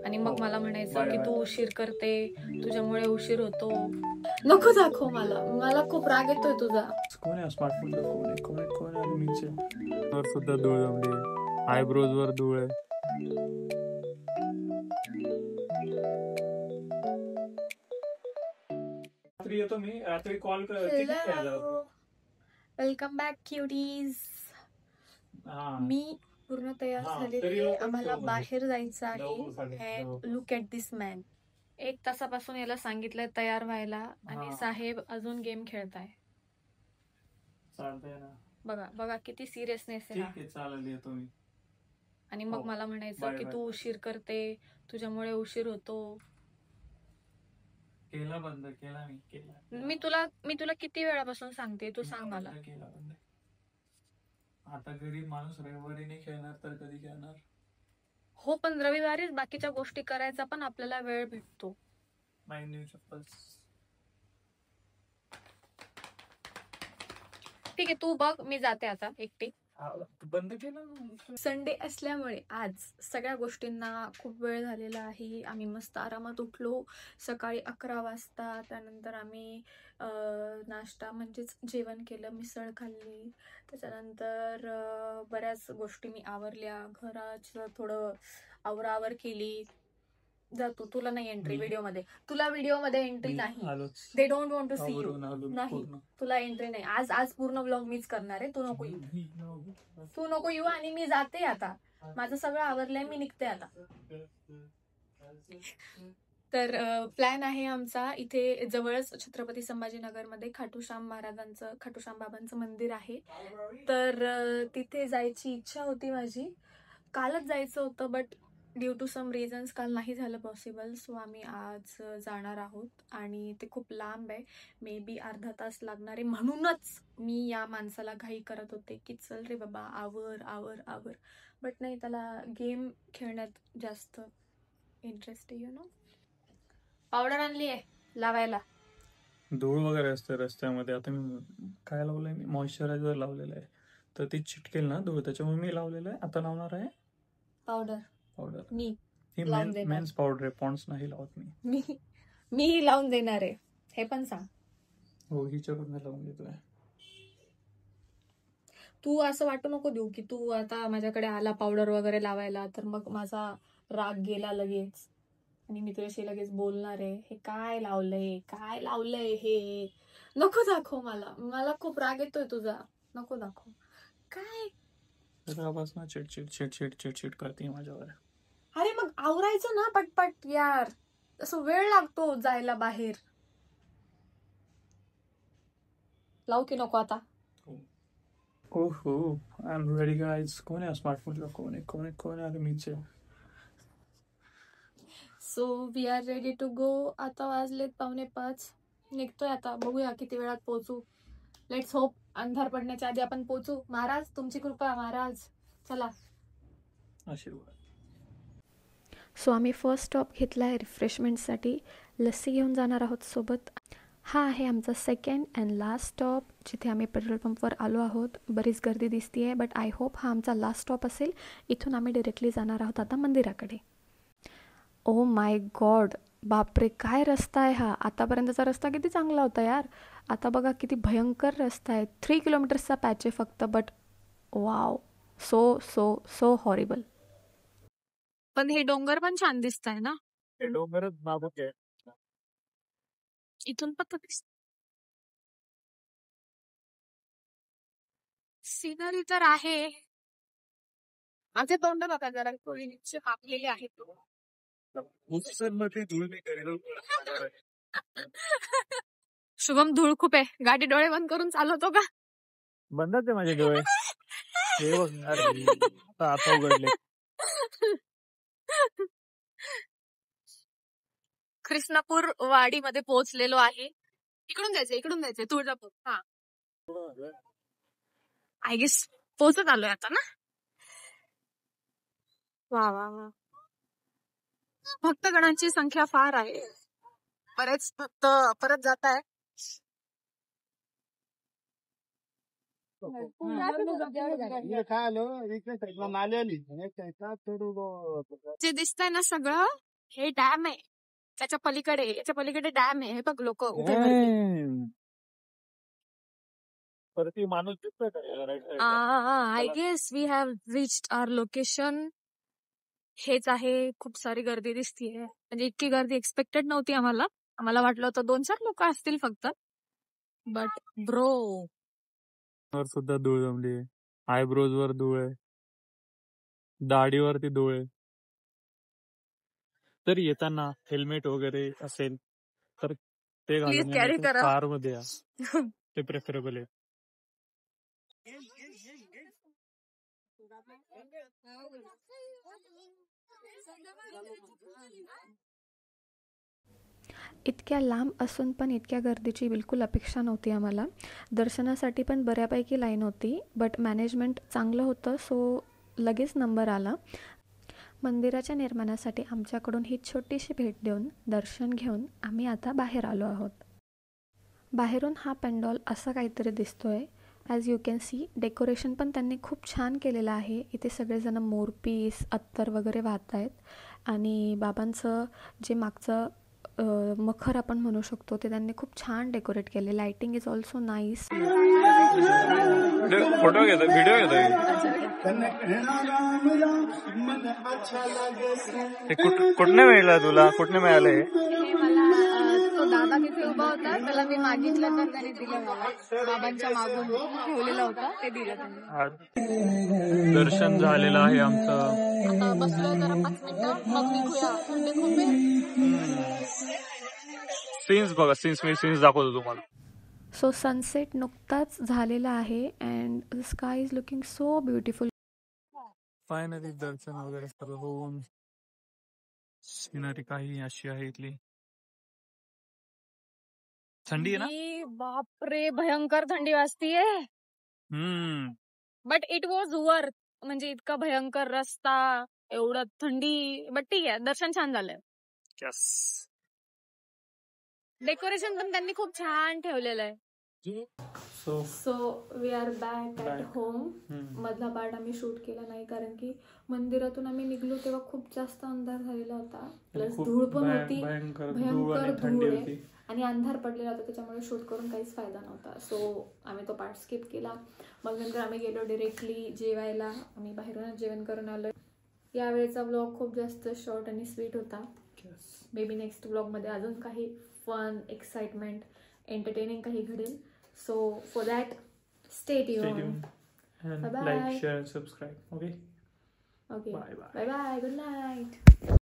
आणि मग मला म्हणायचं की तू उशीर करते, तुझ्यामुळे उशीर होतो. नको दाखव मला, मला खूप राग येतोय तुझा. कोण आहे स्मार्टफोन का? कोण आहे कोण आहे कोण आहे? मीचे वर सुद्धा धूळ जमली, आयब्रोज वर धूळ आहे. रात्री येतो मी, रात्री कॉल वेलकम बॅक क्युटीज. मी पूर्ण तयार झालेली आहे. आम्हाला बाहेर जायचं आहे. Look at this man. 1 तासापासून याला सांगितलंय तयार व्हायला आणि साहेब अजून गेम खेळताय. चालतंय ना. बघा बघा किती सिरियसनेस आहे. ठीक आहे, चालेल, येतो मी. आणि मग मला म्हणायचं की तू उशीर करते, तुझ्यामुळे उशीर होतो. केला बंद, केला मी, केला. मी तुला किती वेळापासून सांगते, तू सांग मला. केला बंद. आता गरीब माणूस रविवारी नाही खेळणार तर कधी खेळणार? हो, पण रविवारीच बाकीच्या गोष्टी करायचा पण आपल्याला वेळ भेटतो. माय न्यू चप्पल्स. ठीक आहे, तू बघ, मी जाते आता एकटी. बंद केलं. संडे असल्यामुळे आज सगळ्या गोष्टींना खूप वेळ झालेला आहे. आम्ही मस्त आरामात उठलो सकाळी 11 वाजता. त्यानंतर आम्ही नाश्ता म्हणजेच जेवण केलं, मिसळ खाल्ली. त्याच्यानंतर बऱ्याच गोष्टी मी आवरल्या, घराचं थोडं आवरावर केली. जातो, तुला नाही एंट्री व्हिडिओमध्ये, तुला व्हिडिओमध्ये एंट्री नाही. They don't want to see you. नाही, तुला एंट्री नाही. आज पूर्ण व्लॉग मीच करणार आहे. तू नको येऊ आणि मी जाते आता. माझं सगळं आवरलंय, मी निघते आता. तर प्लॅन आहे आमचा, इथे जवळच छत्रपती संभाजीनगरमध्ये खाटूश्याम बाबांचं मंदिर आहे. तर तिथे जायची इच्छा होती माझी. कालच जायचं होतं, but due to some reasons काल नाही झालं पॉसिबल. सो आम्ही आज जाणार आहोत आणि ते खूप लांब आहे. मे बी अर्धा तास लागणार आहे. म्हणूनच मी या माणसाला घाई करत होते की चल रे बाबा, आवर आवर आवर. बट नाही, त्याला गेम खेळण्यात जास्त इंटरेस्ट आहे, यु नो. पावडर आणली आहे लावायला. धूळ वगैरे असते रस्त्यामध्ये. आता मी काय लावलंय, मी मॉइश्चरायझर लावलेलं आहे, तर ती चिटकेल ना धूळ, त्याच्यामुळे मी लावलेलं आहे. आता लावणार आहे पावडर. मी ही मेन्स पावडर आहे, पॉन्ड्स नाही लावत मी लावून देणार आहे, हे पण सांग. हो, हिच्याकडून लावून देतोय. तू असं वाटू नको देऊ की तू आता माझ्याकडे आला पावडर वगैरे लावायला, तर मग माझा राग गेला लगेच आणि मी तुझ्याशी लगेच बोलणार आहे. हे काय लावलंय हे. नको दाखव मला खूप राग येतोय तुझा. नको दाखव. काय चिडचिड करते माझ्यावर. अरे मग आवरायचं ना पटपट यार, असं वेळ लागतो जायला बाहेर. लावू की नको आता? ओहो, आय एम रेडी गाइस. कोण आहे स्मार्टफोन का? कोण आहे मीचे? So we are ready to go. आता वाजलेत 4:45. निघतोय आता, बघूया किती वेळात पोहोचू. लेट्स होप अंधार पडण्याच्या आधी आपण पोहोचू. महाराज, तुमची कृपा महाराज. चला, आशीर्वाद. सो आम्ही फर्स्ट स्टॉप घेतला आहे रिफ्रेशमेंटसाठी. लस्सी घेऊन जाणार आहोत सोबत. हा आहे आमचा सेकंड अँड लास्ट स्टॉप, जिथे आम्ही पेट्रोल पंपवर आलो आहोत. बरीच गर्दी दिसते आहे, बट आय होप हा आमचा लास्ट स्टॉप असेल. इथून आम्ही डिरेक्टली जाणार आहोत आता मंदिराकडे. ओ माय गॉड, बापरे, काय रस्ता आहे हा. आतापर्यंतचा रस्ता किती चांगला होता यार. आता बघा किती भयंकर रस्ता आहे. 3 किलोमीटर्सचा पॅच आहे फक्त, but wow, so so so horrible. पण हे डोंगर पण छान दिसत आहे ना. हे डोंगरच बाबूक आहे. इथून पण सिनरी तर आहे. माझे तोंड बघा जरा, कापलेले आहेत. शुभम, धूळ खूप आहे. गाडी डोळे बंद करून चालवतो का? बंदच आहे माझे डोळे. आता उघडले. कृष्णापूर वाडीमध्ये पोहोचलेलो आहे. इकडून जायचंय तुळजापूर. हा, आय गेस पोहोचत आलोय आता ना. वा वा वा, भक्तगणांची संख्या फार आहे. बरेच भक्त परत जात आहे. जे दिसतंय ना सगळं, हे डॅम आहे त्याच्या पलीकडे, याच्या पलीकडे डॅम आहे. हे बघ लोक उभे वरती. परत माणूस दिसतोय का right side? I guess we have reached our location. हेच आहे. खूप सारी गर्दी दिसतीये. म्हणजे इतकी गर्दी एक्सपेक्टेड नव्हती आम्हाला. आम्हाला वाटलं होतं 2-4 लोक असतील फक्त. बट ब्रो, वर सुद्धा धूळ जमली. आयब्रोज वर धूळ आहे, दाढीवरती धूळ आहे. तर येताना हेल्मेट वगैरे असेल तर ते प्लीज घालून कॅरी करा. कार मध्ये या, ते प्रेफरेबल आहे. इतक्या लांब असून पण इतक्या गर्दीची बिलकुल अपेक्षा नव्हती आम्हाला. दर्शनासाठी पण बऱ्यापैकी लाईन होती, बट मॅनेजमेंट चांगलं होतं, सो लगेच नंबर आला. मंदिराच्या निर्माणासाठी आमच्याकडून ही छोटीशी भेट देऊन दर्शन घेऊन आम्ही आता बाहेर आलो आहोत. बाहेरून हा पेंडॉल असा काहीतरी दिसतोय. As you can see, decoration पण त्यांनी खूप छान केलेलं आहे. इथे सगळेजण मोरपीस, अत्तर वगैरे वाहत आहेत. आणि बाबांचं जे मागचं मखर आपण म्हणू शकतो ते त्यांनी खूप छान डेकोरेट केले. Lighting is also nice. Photo घेतो, व्हिडिओ घेतो. कुठने मिळाला तुला? कुठने मिळाले? हे मला तो दादा तिथे उभा होता, त्याला मी मागितलं तर त्याने दिलं मला. बाबांच्या मागून ठेवलेलं होतं, ते दिलं त्यांनी. दर्शन झालेलं आहे आमचं. आता बसलोय जरा 5 मिनिटं, मग निघूया. थंडी खूप आहे. सीन्स बघा, मी सीन्स दाखवतो तुम्हाला. सो सनसेट नुकताच झालेला आहे and the sky is looking so beautiful. Finally दर्शन वगैरे सर्व होऊन सिनरी काही अशी आहे इथली. थंडी आहे ना? बापरे, भयंकर थंडी वाजतीये. But it was worth. म्हणजे इतका भयंकर रस्ता, एवढं थंडी, बट ठीक आहे, दर्शन छान झालंय. डेकोरेशन पण त्यांनी खूप छान ठेवलेलं आहे. So we are back at home. मधला पार्ट आम्ही शूट केला नाही कारण की मंदिरातून आम्ही निघलो तेव्हा खूप जास्त अंधार झालेला होता, प्लस धूळ पण होती, भयंकर धूळ आहे आणि अंधार पडलेला होता, त्याच्यामुळे शूट करून काहीच फायदा नव्हता. सो आम्ही तो पार्ट स्किप केला. मग नंतर आम्ही गेलो डिरेक्टली जेवायला. आम्ही बाहेरूनच जेवण करून आलो. यावेळेचा व्लॉग खूप जास्त शॉर्ट आणि स्वीट होता. मे बी नेक्स्ट व्लॉगमध्ये अजून काही फन, एक्साइटमेंट, एंटरटेनिंग काही घडेल. So for that, stay tuned. And Bye-bye. like, share, subscribe. Okay. Okay. Bye. Bye. Good night.